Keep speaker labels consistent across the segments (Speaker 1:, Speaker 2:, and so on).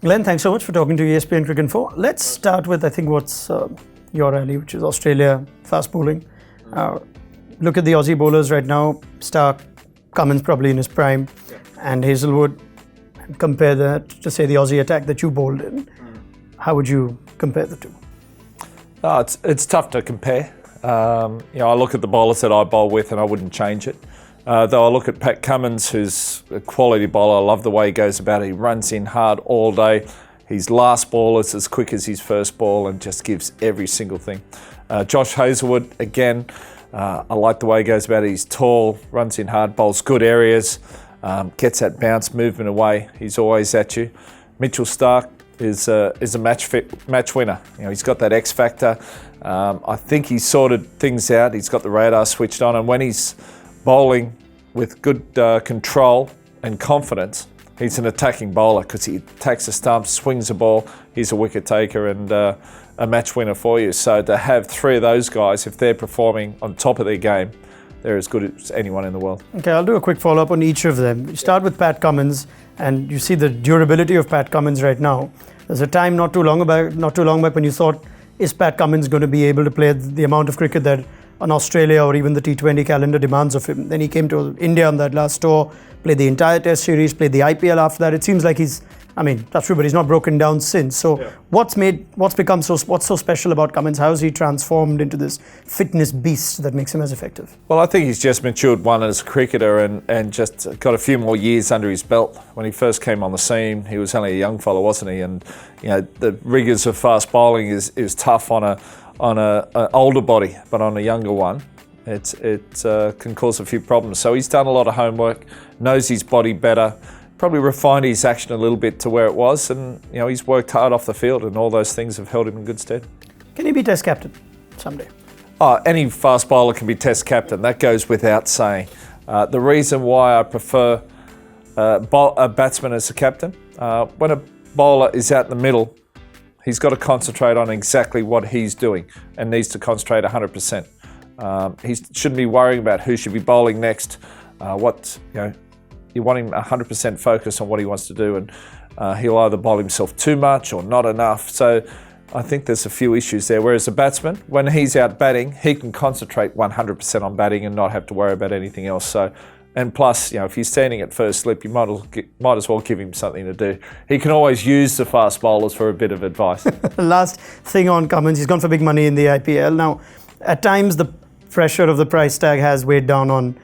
Speaker 1: Glenn, thanks so much for talking to ESPNcricinfo. Let's start with, I think, what's your alley, which is Australia fast bowling. Look at the Aussie bowlers right now. Stark, Cummins probably in his prime, and Hazelwood. Compare that to, say, the Aussie attack that you bowled in. How would you compare the two?
Speaker 2: It's tough to compare. I look at the bowlers that I bowl with and I wouldn't change it. Though I look at Pat Cummins, who's a quality bowler. I love the way he goes about it. He runs in hard all day. His last ball is as quick as his first ball and just gives every single thing. Josh Hazelwood, again, I like the way he goes about it. He's tall, runs in hard, bowls good areas, gets that bounce movement away. He's always at you. Mitchell Starc is a match winner. He's got that X factor. I think he's sorted things out. He's got the radar switched on, and when he's bowling with good control and confidence, he's an attacking bowler because he attacks the stumps, swings the ball. He's a wicket taker and a match winner for you. So to have three of those guys, if they're performing on top of their game, they're as good as anyone in the world. Okay,
Speaker 1: I'll do a quick follow-up on each of them. You start with Pat Cummins, and you see the durability of Pat Cummins right now. There's a time not too long back when you thought, is Pat Cummins going to be able to play the amount of cricket that an Australia or even the T20 calendar demands of him? Then he came to India on that last tour, played the entire Test series, played the IPL after that. It seems like that's true, but he's not broken down since. So yeah. What's so special about Cummins? How has he transformed into this fitness beast that makes him as effective?
Speaker 2: Well, I think he's just matured one as a cricketer and just got a few more years under his belt. When he first came on the scene, he was only a young fellow, wasn't he? And the rigours of fast bowling is tough on an older body, but on a younger one, it can cause a few problems. So he's done a lot of homework, knows his body better, probably refined his action a little bit to where it was, and he's worked hard off the field, and all those things have held him in good stead.
Speaker 1: Can he be Test captain someday?
Speaker 2: Any fast bowler can be Test captain. That goes without saying. The reason why I prefer a batsman as a captain, when a bowler is out in the middle, he's got to concentrate on exactly what he's doing and needs to concentrate 100%. He shouldn't be worrying about who should be bowling next. You want him 100% focused on what he wants to do, and he'll either bowl himself too much or not enough. So I think there's a few issues there. Whereas a batsman, when he's out batting, he can concentrate 100% on batting and not have to worry about anything else. So, and plus, if he's standing at first slip, you might as well give him something to do. He can always use the fast bowlers for a bit of advice.
Speaker 1: Last thing on Cummins, he's gone for big money in the IPL. Now, at times the pressure of the price tag has weighed down on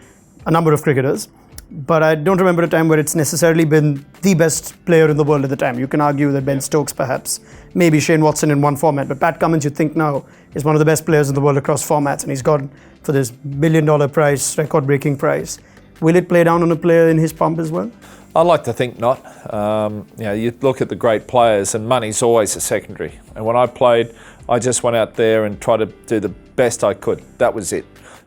Speaker 1: a number of cricketers. But I don't remember a time where it's necessarily been the best player in the world at the time. You can argue that Ben Stokes perhaps, maybe Shane Watson in one format, but Pat Cummins, you think now, is one of the best players in the world across formats, and he's gone for this $1 billion price, record-breaking price. Will it play down on a player in his pomp as well?
Speaker 2: I'd like to think not. You look at the great players, and money's always a secondary. And when I played, I just went out there and tried to do the best I could. That was it.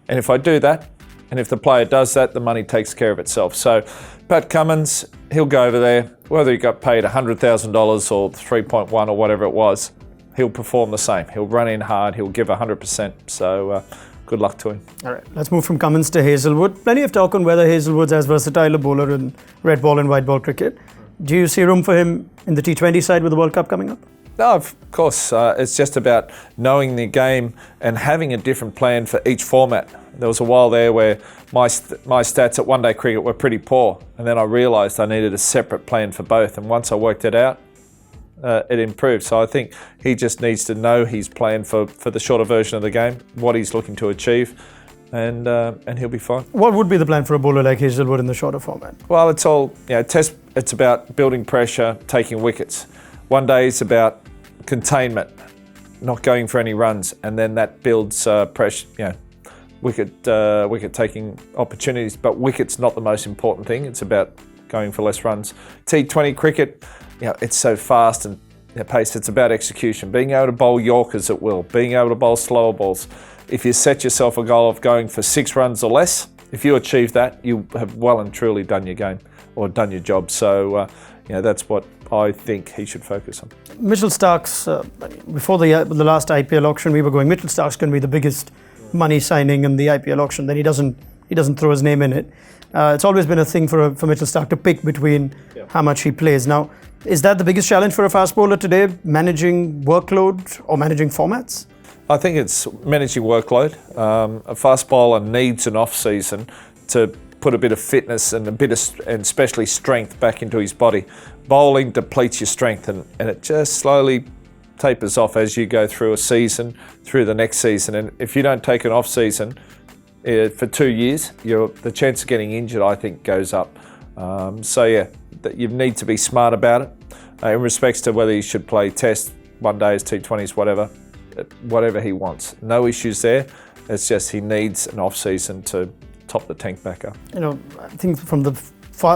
Speaker 2: And if I do that, and if the player does that, the money takes care of itself. So Pat Cummins, he'll go over there, whether he got paid $100,000 or 3.1 or whatever it was, he'll perform the same. He'll run in hard, he'll give 100%. So good luck to him.
Speaker 1: All right, let's move from Cummins to Hazelwood. Plenty of talk on whether Hazelwood's as versatile a bowler in red ball and white ball cricket. Do you see room for him in the T20 side with the World Cup coming up?
Speaker 2: No, of course. It's just about knowing the game and having a different plan for each format. There was a while there where my stats at one-day cricket were pretty poor, and then I realised I needed a separate plan for both. And once I worked it out, it improved. So I think he just needs to know his plan for the shorter version of the game, what he's looking to achieve, and he'll be fine.
Speaker 1: What would be the plan for a bowler like Hazelwood in the shorter format?
Speaker 2: Well, it's all It's about building pressure, taking wickets. One day it's about containment, not going for any runs, and then that builds pressure, wicket taking opportunities. But wicket's not the most important thing. It's about going for less runs. T20 cricket, it's so fast and pace. It's about execution, being able to bowl Yorkers at will, being able to bowl slower balls. If you set yourself a goal of going for 6 runs or less, if you achieve that, you have well and truly done your game or done your job. So that's what I think he should focus on.
Speaker 1: Mitchell Starc's, before the last IPL auction, we were going, Mitchell Starc's going to be the biggest money signing in the IPL auction. Then he doesn't he doesn't throw his name in it. It's always been a thing for Mitchell Starc to pick between how much he plays. Now, is that the biggest challenge for a fast bowler today, managing workload or managing formats?
Speaker 2: I think it's managing workload. A fast bowler needs an off-season to put a bit of fitness and and especially strength back into his body. Bowling depletes your strength and it just slowly tapers off as you go through a season, through the next season. And if you don't take an off-season for 2 years, the chance of getting injured, I think, goes up. You need to be smart about it in respects to whether he should play Test, one days, T20s, whatever he wants. No issues there. It's just he needs an off-season to top the tank back up.
Speaker 1: I think from the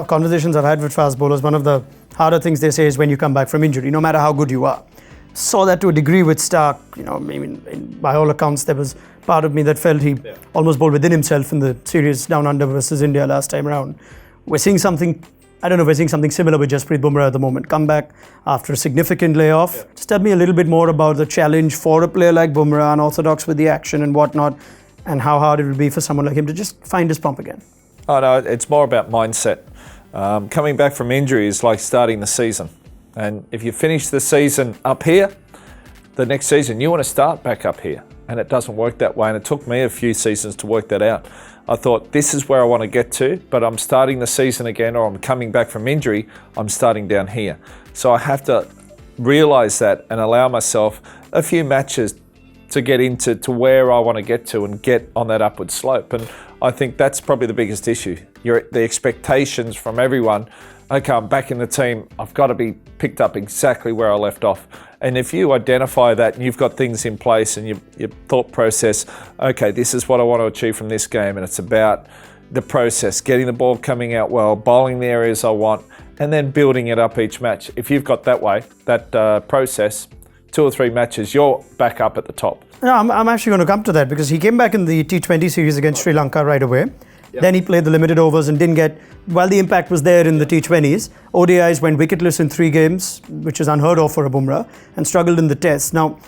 Speaker 1: conversations I've had with fast bowlers, one of the harder things they say is when you come back from injury, no matter how good you are. Saw that to a degree with Starc. By all accounts, there was part of me that felt he almost bowled within himself in the series down under versus India last time around. We're seeing something, I don't know if we're seeing something similar with Jasprit Bumrah at the moment. Come back after a significant layoff. Yeah. Just tell me a little bit more about the challenge for a player like Bumrah, unorthodox with the action and whatnot, and how hard it will be for someone like him to just find his pump again.
Speaker 2: Oh no, it's more about mindset. Coming back from injury is like starting the season. And if you finish the season up here, the next season you want to start back up here. And it doesn't work that way. And it took me a few seasons to work that out. I thought, this is where I want to get to, but I'm starting the season again, or I'm coming back from injury, I'm starting down here. So I have to realize that and allow myself a few matches to get into where I want to get to and get on that upward slope. And I think that's probably the biggest issue. The expectations from everyone, okay, I'm back in the team, I've got to be picked up exactly where I left off. And if you identify that and you've got things in place and your thought process, okay, this is what I want to achieve from this game, and it's about the process, getting the ball coming out well, bowling the areas I want, and then building it up each match. If you've got that process, 2 or 3 matches, you're back up at the top.
Speaker 1: No, I'm actually going to come to that because he came back in the T20 series against Sri Lanka right away. Yep. Then he played the limited overs and didn't get, while the impact was there in the T20s, ODIs went wicketless in 3 games, which is unheard of for a Bumrah, and struggled in the tests. Now,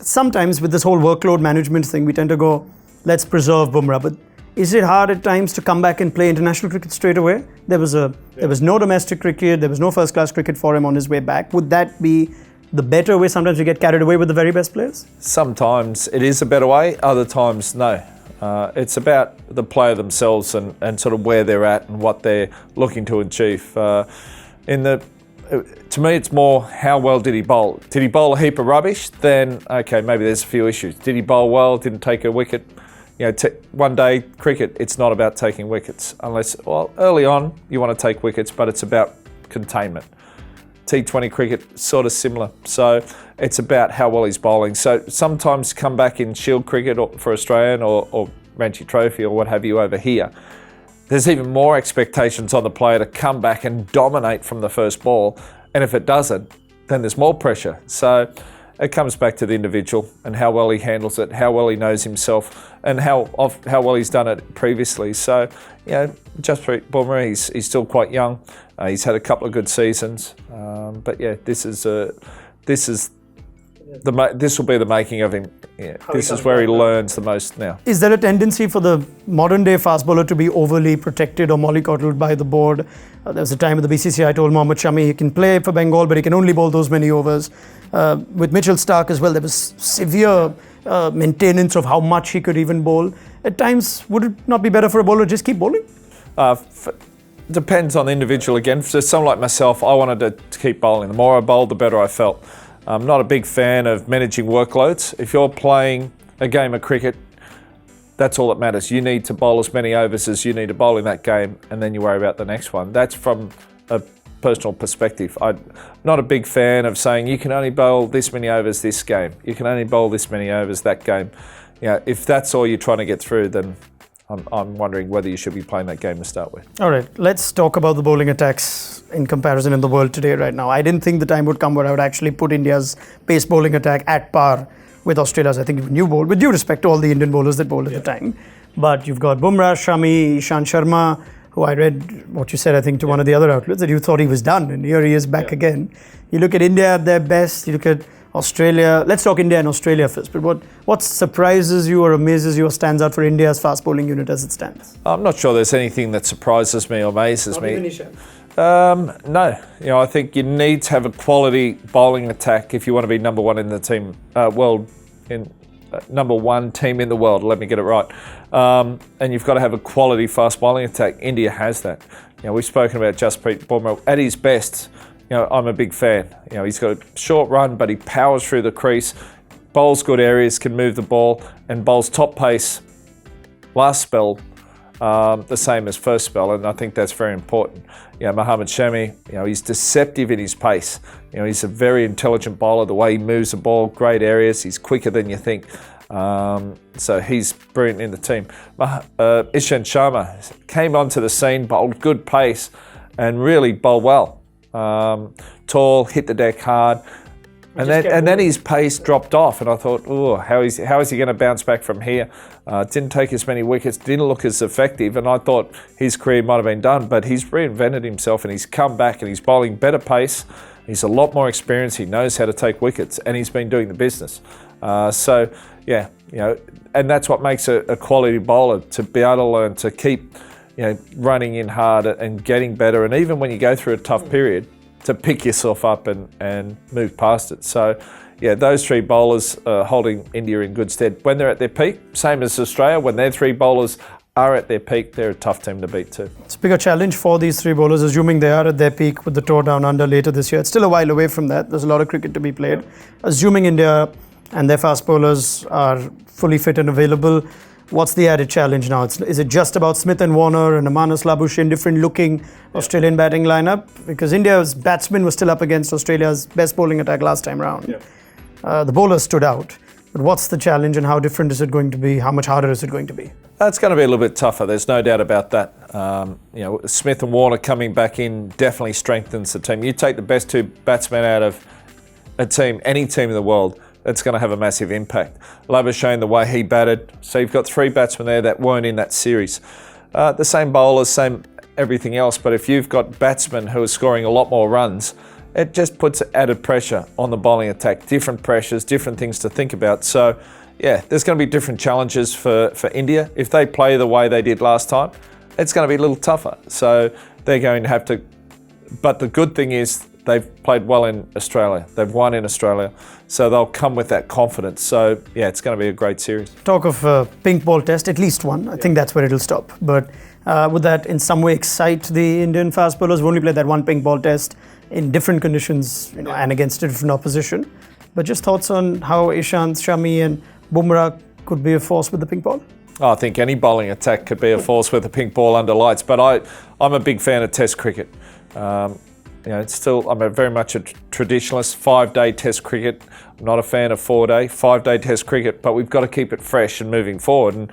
Speaker 1: sometimes with this whole workload management thing, we tend to go, let's preserve Bumrah. But is it hard at times to come back and play international cricket straight away? There was no domestic cricket, there was no first-class cricket for him on his way back. Would that be the better way? Sometimes we get carried away with the very best players? Sometimes
Speaker 2: it is a better way, other times no. It's about the player themselves and sort of where they're at and what they're looking to achieve. To me, it's more how well did he bowl. Did he bowl a heap of rubbish? Then, okay, maybe there's a few issues. Did he bowl well? Didn't take a wicket? One day cricket, it's not about taking wickets. Early on, you want to take wickets, but it's about containment. T20 cricket, sort of similar. So it's about how well he's bowling. So sometimes come back in Shield cricket for Australian or Ranji Trophy or what have you over here. There's even more expectations on the player to come back and dominate from the first ball. And if it doesn't, then there's more pressure. So it comes back to the individual and how well he handles it, how well he knows himself, and how well he's done it previously. So, Jasprit Bumrah, he's still quite young. He's had a couple of good seasons, but yeah, this will be the making of him. Yeah, this is where he learns the most now. Is there a tendency for the modern day fast bowler to be overly protected or mollycoddled by the board? There was a time with the BCCI told Mohammad Shami he can play for Bengal, but he can only bowl those many overs. With Mitchell Starc as well, there was severe maintenance of how much he could even bowl. At times, would it not be better for a bowler to just keep bowling? Depends on the individual again. For someone like myself, I wanted to keep bowling. The more I bowled, the better I felt. I'm not a big fan of managing workloads. If you're playing a game of cricket, that's all that matters. You need to bowl as many overs as you need to bowl in that game, and then you worry about the next one. That's from a personal perspective. I'm not a big fan of saying you can only bowl this many overs this game. You can only bowl this many overs that game. If that's all you're trying to get through, then I'm wondering whether you should be playing that game to start with. All right, let's talk about the bowling attacks in comparison in the world today right now. I didn't think the time would come where I would actually put India's pace bowling attack at par with Australia's. I think even you bowled, with due respect to all the Indian bowlers that bowled at the time. But you've got Bumrah, Shami, Ishant Sharma, who I read what you said, I think, to one of the other outlets, that you thought he was done, and here he is back again. You look at India at their best, you look at
Speaker 1: Australia. Let's talk India and Australia first. But what surprises you or amazes you or stands out for India's fast bowling unit as it stands?
Speaker 2: I'm not sure there's anything that surprises me or amazes me. No, I think you need to have a quality bowling attack if you want to be number one in the team number one team in the world. Let me get it right. And you've got to have a quality fast bowling attack. India has that. We've spoken about Jasprit Bumrah at his best. I'm a big fan. He's got a short run, but he powers through the crease, bowls good areas, can move the ball, and bowls top pace. Last spell, the same as first spell, and I think that's very important. Mohammad Shami, he's deceptive in his pace. He's a very intelligent bowler. The way he moves the ball, great areas. He's quicker than you think. So he's brilliant in the team. Ishant Sharma came onto the scene, bowled good pace, and really bowled well. Tall, hit the deck hard, and then his pace dropped off, and I thought, oh, how is he going to bounce back from here? Didn't take as many wickets, didn't look as effective, and I thought his career might have been done, but he's reinvented himself and he's come back and he's bowling better pace. He's a lot more experienced, he knows how to take wickets, and he's been doing the business. And that's what makes a quality bowler, to be able to learn to keep running in hard and getting better, and even when you go through a tough period, to pick yourself up and move past it. So, those three bowlers are holding India in good stead when they're at their peak. Same as Australia, when their three bowlers are at their peak, they're a tough team to beat too. It's a
Speaker 1: bigger challenge for these three bowlers, assuming they are at their peak with the tour down under later this year. It's still a while away from that. There's a lot of cricket to be played. Assuming India and their fast bowlers are fully fit and available, what's the added challenge now? Is it just about Smith and Warner and Amanas Labuschagne, different looking Australian batting lineup? Because India's batsmen were still up against Australia's best bowling attack last time round. The bowlers stood out. But what's the challenge and how different is it going to be? How much harder is it going to be?
Speaker 2: It's going to be a little bit tougher. There's no doubt about that. Smith and Warner coming back in definitely strengthens the team. You take the best two batsmen out of a team, any team in the world, it's going to have a massive impact. Labuschagne, the way he batted, so you've got three batsmen there that weren't in that series. The same bowlers, same everything else, but if you've got batsmen who are scoring a lot more runs, it just puts added pressure on the bowling attack, different pressures, different things to think about. So, there's going to be different challenges for India. If they play the way they did last time, it's going to be a little tougher. So they're going to have to, but the good thing is, they've played well in Australia. They've won in Australia. So they'll come with that confidence. So, it's going to be a great series.
Speaker 1: Talk of pink ball test, at least one. I think that's where it'll stop. But would that in some way excite the Indian fast bowlers? We've only played that one pink ball test in different conditions and against a different opposition. But just thoughts on how Ishant, Shami and Bumrah could be a force with the pink ball?
Speaker 2: I think any bowling attack could be a force with a pink ball under lights. But I'm a big fan of Test cricket. I'm very much a traditionalist. 5-day Test cricket. I'm not a fan of 4-day. 5-day Test cricket, but we've got to keep it fresh and moving forward. And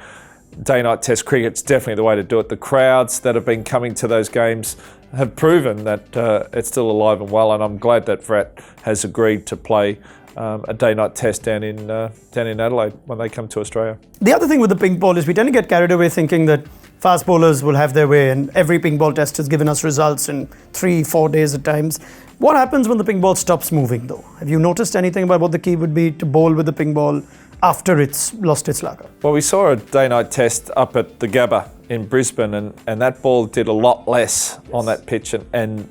Speaker 2: day-night Test cricket's definitely the way to do it. The crowds that have been coming to those games have proven that it's still alive and well. And I'm glad that Virat has agreed to play a day-night Test down in Adelaide when they come to Australia.
Speaker 1: The other thing with the pink ball is we tend to get carried away thinking that fast bowlers will have their way, and every pink ball test has given us results in 3-4 days at times. What happens when the pink ball stops moving, though? Have you noticed anything about what the key would be to bowl with the pink ball after it's lost its lacquer?
Speaker 2: Well, we saw a day-night test up at the Gabba in Brisbane, and that ball did a lot less on that pitch, and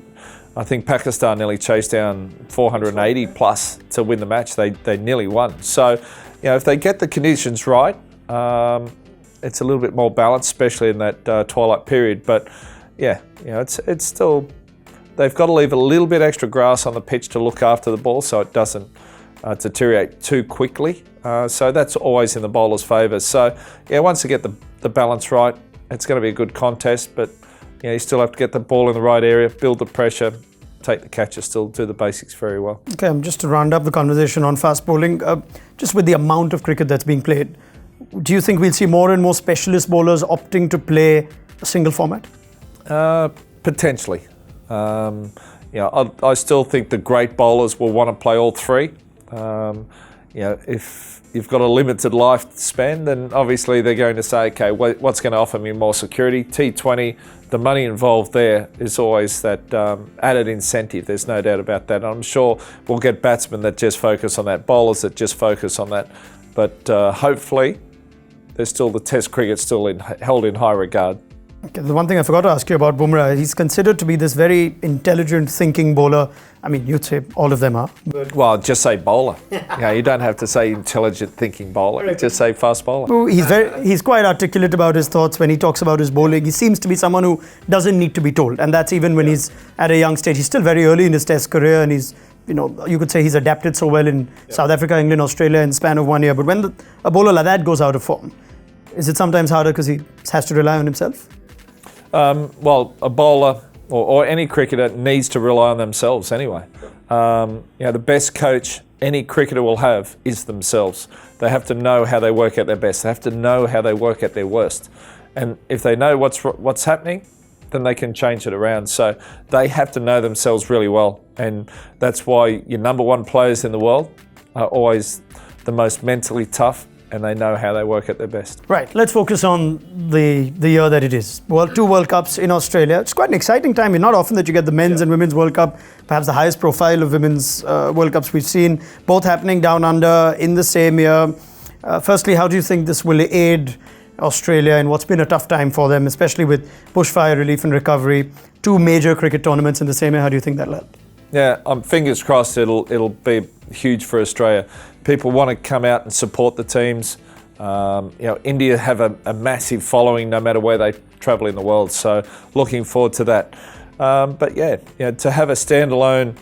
Speaker 2: I think Pakistan nearly chased down 480 plus to win the match. They nearly won. So, if they get the conditions right, it's a little bit more balanced, especially in that twilight period. But it's still, they've got to leave a little bit extra grass on the pitch to look after the ball so it doesn't deteriorate too quickly. So that's always in the bowler's favour. So once you get the balance right, it's going to be a good contest. But you still have to get the ball in the right area, build the pressure, take the catches, still do the basics very well.
Speaker 1: Okay, just to round up the conversation on fast bowling, just with the amount of cricket that's being played, do you think we'll see more and more specialist bowlers opting to play a single format?
Speaker 2: Potentially. I still think the great bowlers will want to play all three. if you've got a limited lifespan, then obviously they're going to say, okay, what's going to offer me more security? T20, the money involved there is always that added incentive. There's no doubt about that. And I'm sure we'll get batsmen that just focus on that, bowlers that just focus on that. But hopefully, there's still the Test cricket still held in high regard.
Speaker 1: Okay, the one thing I forgot to ask you about Bumrah, he's considered to be this very intelligent, thinking bowler. I mean, you'd say all of them are. But
Speaker 2: Well, just say bowler. You don't have to say intelligent thinking bowler. Just say fast bowler.
Speaker 1: he's quite articulate about his thoughts when he talks about his bowling. He seems to be someone who doesn't need to be told, and that's even when he's at a young stage. He's still very early in his Test career, and he's, you could say he's adapted so well in South Africa, England, Australia in the span of 1 year. But when a bowler like that goes out of form, is it sometimes harder because he has to rely on himself?
Speaker 2: Well, a bowler or any cricketer needs to rely on themselves anyway. The best coach any cricketer will have is themselves. They have to know how they work at their best. They have to know how they work at their worst. And if they know what's happening, then they can change it around. So they have to know themselves really well. And that's why your number one players in the world are always the most mentally tough, and they know how they work at their best.
Speaker 1: Right, let's focus on the year that it is. Two World Cups in Australia. It's quite an exciting time. It's not often that you get the men's and women's World Cup, perhaps the highest profile of women's World Cups we've seen, both happening down under in the same year. Firstly, how do you think this will aid Australia in what's been a tough time for them, especially with bushfire relief and recovery, two major cricket tournaments in the same year? How do you think that'll help?
Speaker 2: Yeah, fingers crossed it'll be huge for Australia. People want to come out and support the teams. India have a massive following no matter where they travel in the world, so looking forward to that. But to have a standalone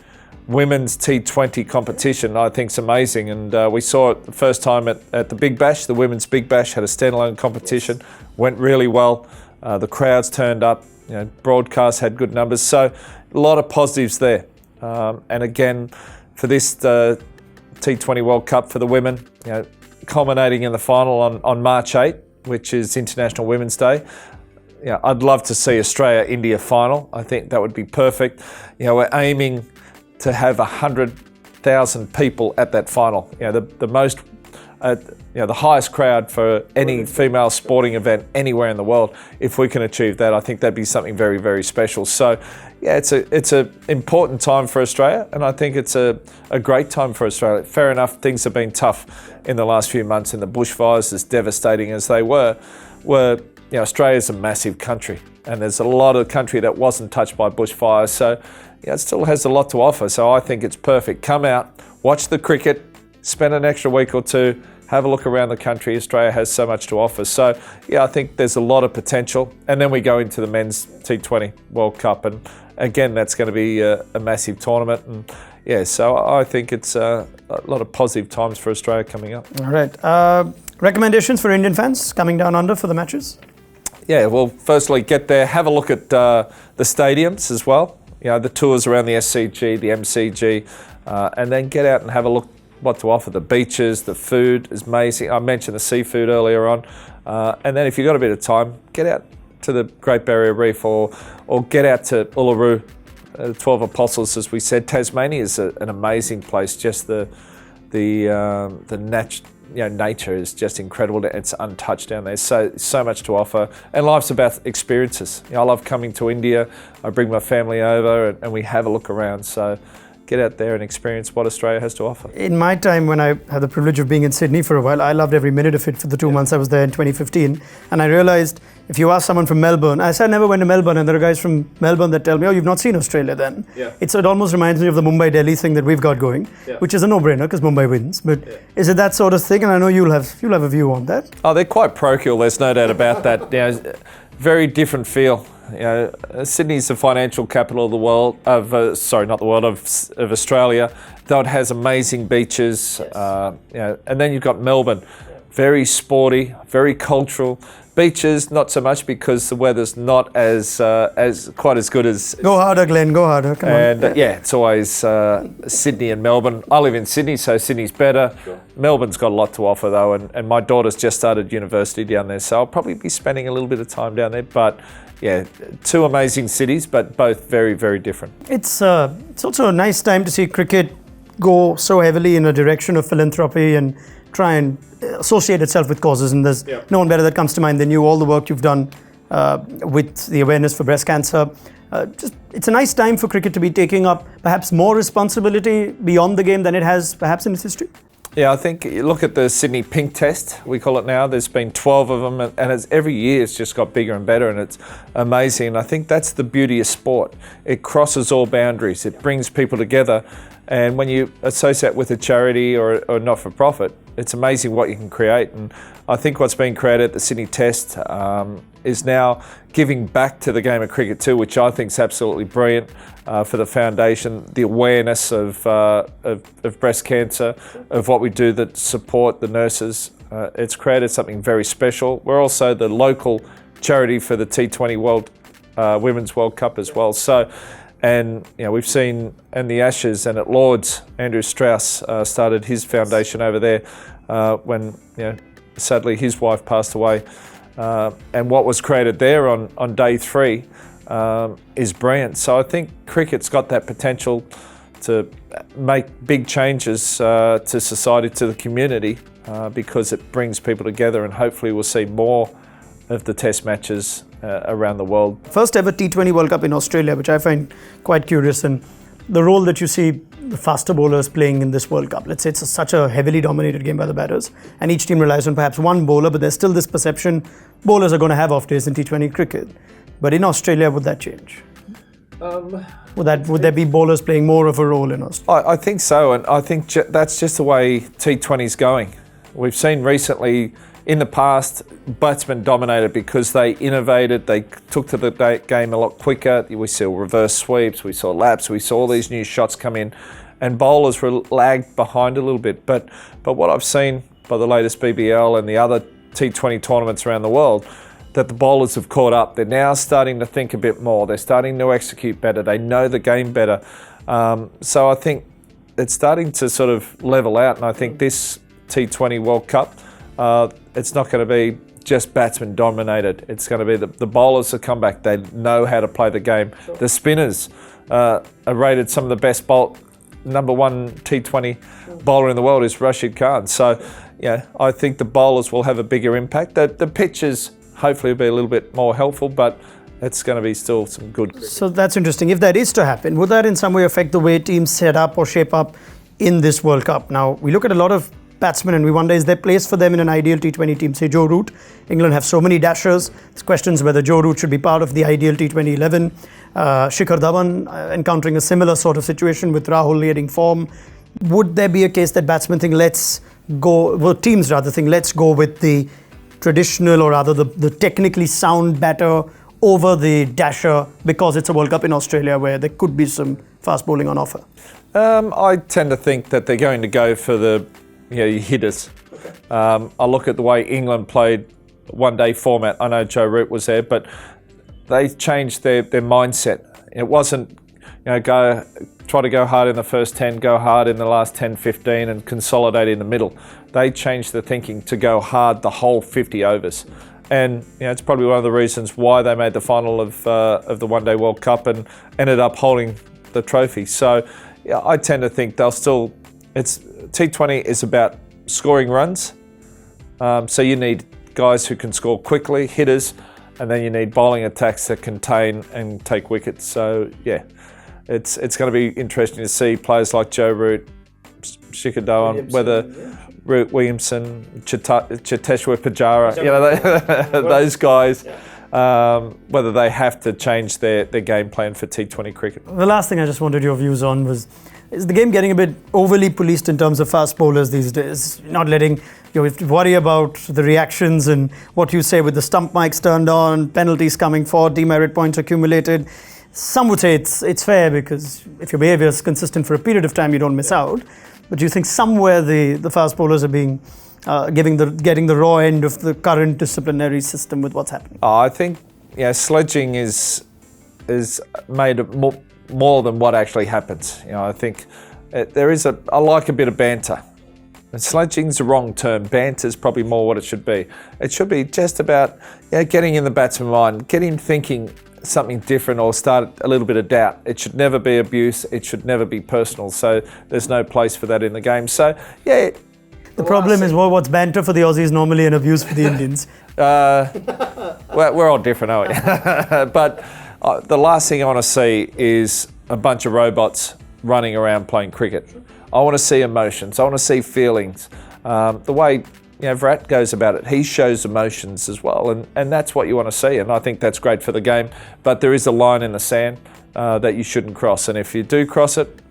Speaker 2: women's T20 competition, I think is amazing. And we saw it the first time at the Big Bash. The women's Big Bash had a standalone competition, went really well. The crowds turned up. Broadcast had good numbers, so a lot of positives there. And again, for this T20 World Cup for the women, culminating in the final on March 8, which is International Women's Day. I'd love to see Australia-India final. I think that would be perfect. We're aiming to have 100,000 people at that final. The most, the highest crowd for any female sporting event anywhere in the world. If we can achieve that, I think that'd be something very, very special. So, it's a important time for Australia, and I think it's a great time for Australia. Fair enough, things have been tough in the last few months, and the bushfires, as devastating as they were Australia's a massive country, and there's a lot of country that wasn't touched by bushfires. So, it still has a lot to offer. So I think it's perfect. Come out, watch the cricket, spend an extra week or two, have a look around the country. Australia has so much to offer. So, I think there's a lot of potential. And then we go into the men's T20 World Cup. And again, that's going to be a massive tournament. And so I think it's a lot of positive times for Australia coming up.
Speaker 1: All right. Recommendations for Indian fans coming down under for the matches?
Speaker 2: Well, firstly, get there, have a look at the stadiums as well. The tours around the SCG, the MCG, and then get out and have a look what to offer. The beaches, the food is amazing. I mentioned the seafood earlier on. And then if you've got a bit of time, get out to the Great Barrier Reef or get out to Uluru, 12 Apostles, as we said. Tasmania is an amazing place. Just the nature is just incredible. It's untouched down there. So much to offer. And life's about experiences. I love coming to India. I bring my family over and we have a look around. So get out there and experience what Australia has to offer.
Speaker 1: In my time, when I had the privilege of being in Sydney for a while, I loved every minute of it for the 2 months I was there in 2015. And I realized if you ask someone from Melbourne, I said I never went to Melbourne, and there are guys from Melbourne that tell me, oh, you've not seen Australia then. It almost reminds me of the Mumbai-Delhi thing that we've got going, which is a no-brainer because Mumbai wins. But is it that sort of thing? And I know you'll have a view on that.
Speaker 2: Oh, they're quite parochial. There's no doubt about that. Very different feel. Sydney's the financial capital of the world, of Australia. Though it has amazing beaches, and then you've got Melbourne, very sporty, very cultural. Beaches, not so much because the weather's not as quite as good as.
Speaker 1: Go harder, Glenn. Go harder. Come on.
Speaker 2: And it's always Sydney and Melbourne. I live in Sydney, so Sydney's better. Sure. Melbourne's got a lot to offer though, and my daughter's just started university down there, so I'll probably be spending a little bit of time down there. But two amazing cities, but both very, very different.
Speaker 1: It's also a nice time to see cricket go so heavily in a direction of philanthropy and try and associate itself with causes. And there's no one better that comes to mind than you, all the work you've done with the awareness for breast cancer. It's a nice time for cricket to be taking up perhaps more responsibility beyond the game than it has perhaps in its history.
Speaker 2: Yeah, I think you look at the Sydney Pink Test, we call it now. There's been 12 of them, and every year it's just got bigger and better, and it's amazing. And I think that's the beauty of sport. It crosses all boundaries. It brings people together. And when you associate with a charity or not-for-profit, it's amazing what you can create. And I think what's been created at the Sydney Test is now giving back to the game of cricket too, which I think is absolutely brilliant for the foundation, the awareness of breast cancer, of what we do that support the nurses. It's created something very special. We're also the local charity for the T20 Women's World Cup as well. So, and we've seen in the Ashes and at Lord's, Andrew Strauss started his foundation over there when sadly his wife passed away. And what was created there on day 3 is brilliant. So I think cricket's got that potential to make big changes to society, to the community, because it brings people together, and hopefully we'll see more of the test matches around the world.
Speaker 1: First ever T20 World Cup in Australia, which I find quite curious, and the role that you see the faster bowlers playing in this World Cup. Let's say it's such a heavily dominated game by the batters, and each team relies on perhaps one bowler, but there's still this perception bowlers are going to have off days in T20 cricket. But in Australia, would that change? Would there be bowlers playing more of a role in Australia?
Speaker 2: I think so, and I think that's just the way T20 is going. We've seen recently, in the past, batsmen dominated because they innovated, they took to the game a lot quicker. We saw reverse sweeps, we saw laps, we saw all these new shots come in, and bowlers were lagged behind a little bit. But what I've seen by the latest BBL and the other T20 tournaments around the world, that the bowlers have caught up. They're now starting to think a bit more. They're starting to execute better. They know the game better. So I think it's starting to sort of level out, and I think this T20 World Cup, it's not going to be just batsman dominated. It's going to be the bowlers that come back. They know how to play the game. Sure. The spinners are rated some of the best number 1 T20 bowler in the world is Rashid Khan. So, I think the bowlers will have a bigger impact. The pitches hopefully will be a little bit more helpful, but it's going to be still some good cricket.
Speaker 1: So that's interesting. If that is to happen, would that in some way affect the way teams set up or shape up in this World Cup? Now, we look at a lot of batsmen and we wonder, is there place for them in an ideal T20 team? Say Joe Root. England have so many dashers. There's questions whether Joe Root should be part of the ideal T20 11. Shikhar Dhawan encountering a similar sort of situation with Rahul leading form. Would there be a case that batsmen think, teams rather think, let's go with the traditional, or rather the technically sound batter over the dasher because it's a World Cup in Australia where there could be some fast bowling on offer?
Speaker 2: I tend to think that they're going to go for the hitters. Okay. I look at the way England played one-day format. I know Joe Root was there, but they changed their mindset. It wasn't, try to go hard in the first 10, go hard in the last 10, 15 and consolidate in the middle. They changed the thinking to go hard the whole 50 overs. And it's probably one of the reasons why they made the final of the One Day World Cup and ended up holding the trophy. So I tend to think T20 is about scoring runs. So you need guys who can score quickly, hitters, and then you need bowling attacks that contain and take wickets. So it's going to be interesting to see players like Joe Root, Shikhar Dhawan, whether Root, Williamson, Cheteshwar Pujara, those guys, whether they have to change their game plan for T20 cricket.
Speaker 1: The last thing I just wanted your views on was, is the game getting a bit overly policed in terms of fast bowlers these days? Not letting you worry about the reactions and what you say with the stump mics turned on, penalties coming for, demerit points accumulated. Some would say it's fair because if your behaviour is consistent for a period of time, you don't miss out. But do you think somewhere the fast bowlers are being getting the raw end of the current disciplinary system with what's happening?
Speaker 2: I think sledging is made more than what actually happens. I think I like a bit of banter. And sledging's the wrong term. Banter's probably more what it should be. It should be just about getting in the batsman's mind, get him thinking something different or start a little bit of doubt. It should never be abuse. It should never be personal. So there's no place for that in the game. So, yeah.
Speaker 1: The problem is what's banter for the Aussies normally and abuse for the Indians.
Speaker 2: We're all different, aren't we? But the last thing I want to see is a bunch of robots running around playing cricket. I want to see emotions. I want to see feelings. The way Virat goes about it, he shows emotions as well, and that's what you want to see, and I think that's great for the game. But there is a line in the sand that you shouldn't cross, and if you do cross it,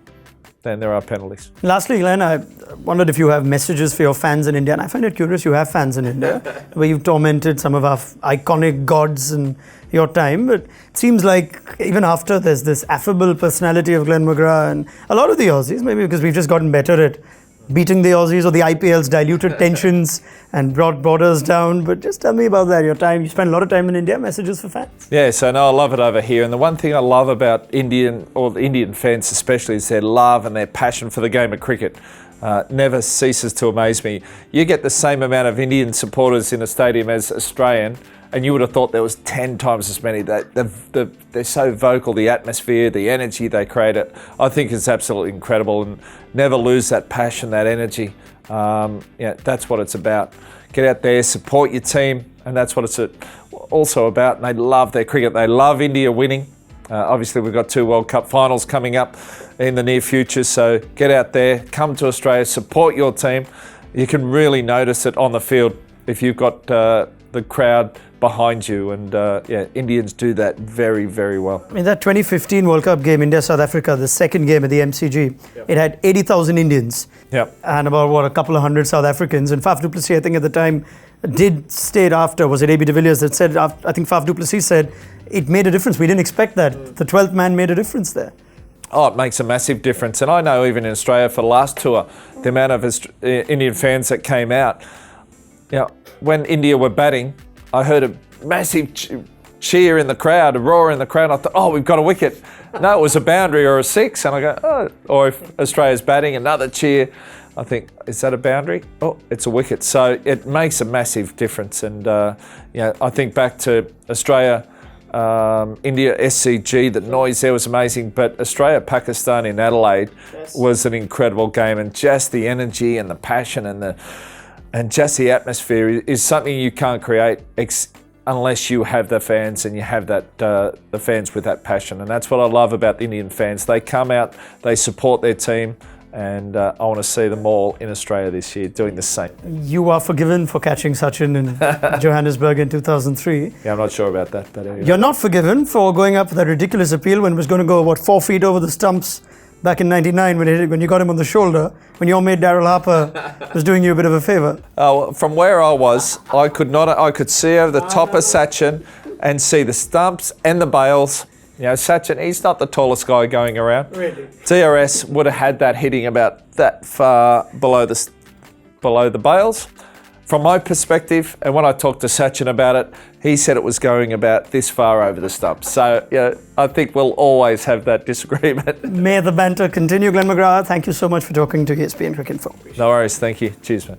Speaker 2: then there are penalties.
Speaker 1: Lastly, Glenn, I wondered if you have messages for your fans in India, and I find it curious you have fans in India, where you've tormented some of our iconic gods in your time, but it seems like even after there's this affable personality of Glenn McGrath and a lot of the Aussies, maybe because we've just gotten better at beating the Aussies, or the IPL's diluted tensions and brought borders down. But just tell me about that, your time. You spend a lot of time in India, messages for fans?
Speaker 2: Yeah, so no, I love it over here. And the one thing I love about the Indian fans especially, is their love and their passion for the game of cricket. Never ceases to amaze me. You get the same amount of Indian supporters in a stadium as Australian, and you would have thought there was 10 times as many. They're so vocal, the atmosphere, the energy they create. I think it's absolutely incredible, and never lose that passion, that energy. That's what it's about. Get out there, support your team, and that's what it's also about. And they love their cricket. They love India winning. Obviously, we've got 2 World Cup finals coming up in the near future, so get out there, come to Australia, support your team. You can really notice it on the field if you've got the crowd behind you, and Indians do that very, very well.
Speaker 1: I mean, that 2015 World Cup game, India-South Africa, the second game at the MCG, it had 80,000 Indians and about, a couple of hundred South Africans. And Faf du Plessis, I think at the time, did state after, was it AB de Villiers that said, I think Faf du Plessis said, it made a difference. We didn't expect that. The 12th man made a difference there.
Speaker 2: Oh, it makes a massive difference. And I know even in Australia for the last tour, the amount of Indian fans that came out, when India were batting, I heard a massive cheer in the crowd, a roar in the crowd. I thought, we've got a wicket. No, it was a boundary or a 6. And I go, oh. Or if Australia's batting, another cheer. I think, is that a boundary? Oh, it's a wicket. So it makes a massive difference. And, I think back to Australia, India, SCG, the noise there was amazing. But Australia-Pakistan in Adelaide was an incredible game. And just the energy and the passion and just the atmosphere is something you can't create unless you have the fans and you have that the fans with that passion. And that's what I love about the Indian fans. They come out, they support their team, and I want to see them all in Australia this year doing the same.
Speaker 1: You are forgiven for catching Sachin in Johannesburg in 2003.
Speaker 2: Yeah, I'm not sure about that. But anyway.
Speaker 1: You're not forgiven for going up with that ridiculous appeal when it was going to go, 4 feet over the stumps back in '99 when you got him on the shoulder, when your mate Daryl Harper was doing you a bit of a favour.
Speaker 2: From where I was, I could see over the top of Sachin and see the stumps and the bails. Sachin, he's not the tallest guy going around.
Speaker 1: Really?
Speaker 2: DRS would have had that hitting about that far below the bails. From my perspective, and when I talked to Sachin about it, he said it was going about this far over the stumps. So, I think we'll always have that disagreement.
Speaker 1: May the banter continue. Glenn McGrath, thank you so much for talking to ESPNcricinfo.
Speaker 2: No worries, thank you. Cheers, man.